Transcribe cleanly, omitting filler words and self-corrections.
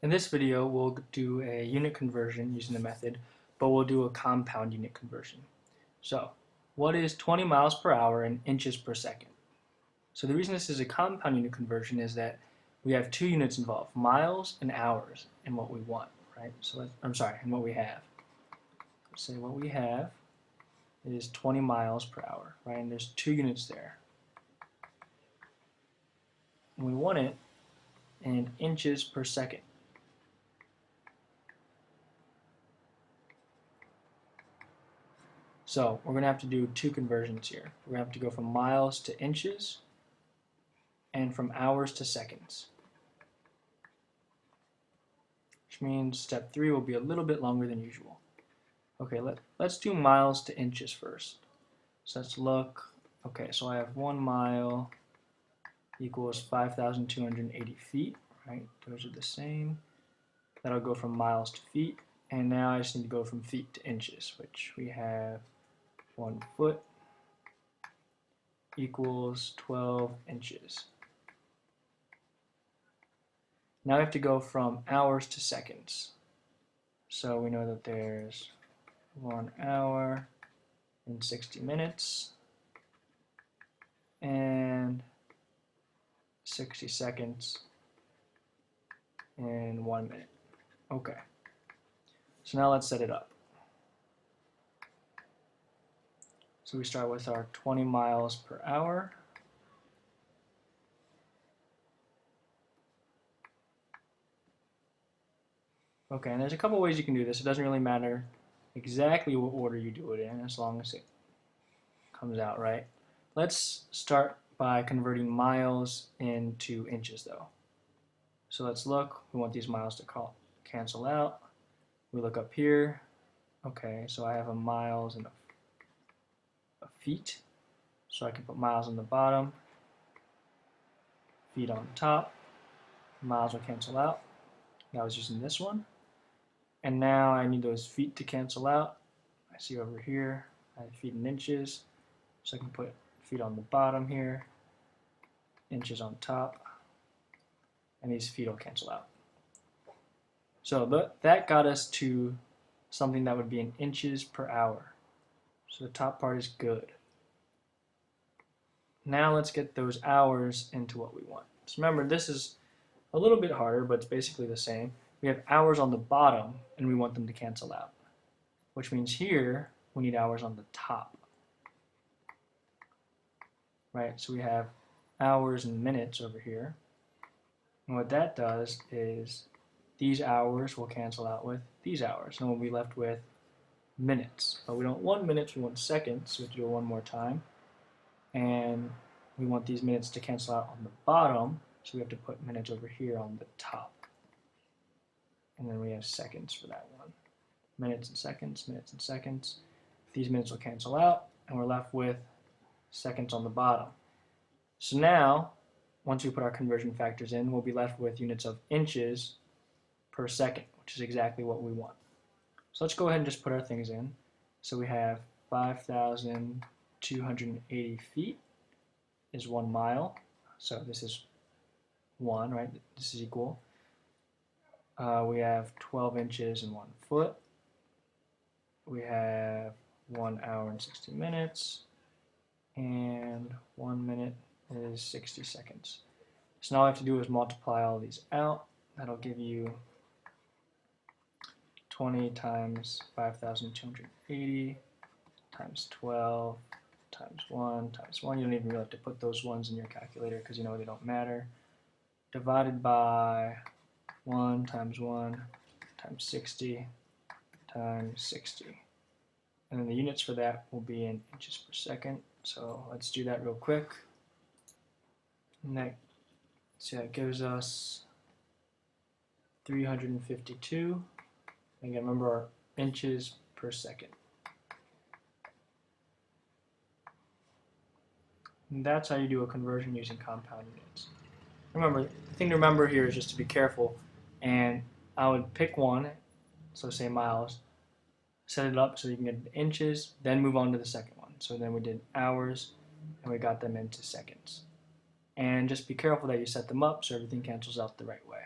In this video, we'll do a unit conversion using the method, but we'll do a compound unit conversion. So, what is 20 miles per hour in inches per second? So the reason this is a compound unit conversion is that we have two units involved, miles and hours, in what we want, right? So in what we have. Let's say what we have is 20 miles per hour, right? And there's two units there. And we want it in inches per second. So we're going to have to do two conversions here. We're going to have to go from miles to inches and from hours to seconds. Which means step 3 will be a little bit longer than usual. Okay, let's do miles to inches first. So let's look. Okay, so I have 1 mile equals 5,280 feet, right? Those are the same. That'll go from miles to feet. And now I just need to go from feet to inches, which we have 1 foot equals 12 inches. Now I have to go from hours to seconds. So we know that there's 1 hour and 60 minutes and 60 seconds and 1 minute. Okay. So now let's set it up. So we start with our 20 miles per hour. Okay, and there's a couple ways you can do this. It doesn't really matter exactly what order you do it in as long as it comes out right. Let's start by converting miles into inches though. So let's look. We want these miles to cancel out. We look up here. Okay, so I have a miles and a feet. So I can put miles on the bottom, feet on top. Miles will cancel out. I was using this one. And now I need those feet to cancel out. I see over here, I have feet in inches. So I can put feet on the bottom here, inches on top, and these feet will cancel out. So that got us to something that would be in inches per hour. So the top part is good. Now let's get those hours into what we want. So remember, this is a little bit harder, but it's basically the same. We have hours on the bottom, and we want them to cancel out, which means here we need hours on the top. Right, so we have hours and minutes over here. And what that does is these hours will cancel out with these hours, and we'll be left with minutes. But we don't want minutes, we want seconds, so we have to do it one more time. And we want these minutes to cancel out on the bottom, so we have to put minutes over here on the top. And then we have seconds for that one. Minutes and seconds, minutes and seconds. These minutes will cancel out, and we're left with seconds on the bottom. So now, once we put our conversion factors in, we'll be left with units of inches per second, which is exactly what we want. So let's go ahead and just put our things in. So we have 5,280 feet is 1 mile. So this is 1, right? This is equal. We have 12 inches and 1 foot. We have 1 hour and 60 minutes. And 1 minute is 60 seconds. So now all I have to do is multiply all these out. That'll give you 20 times 5,280 times 12 times 1 times 1. You don't even really have to put those ones in your calculator because you know they don't matter. Divided by 1 times 60 times 60. And then the units for that will be in inches per second. So let's do that real quick. And that gives us 352. Again, remember our inches per second. And that's how you do a conversion using compound units. Remember, the thing to remember here is just to be careful. And I would pick one, so say miles, set it up so you can get the inches, then move on to the second one. So then we did hours, and we got them into seconds. And just be careful that you set them up so everything cancels out the right way.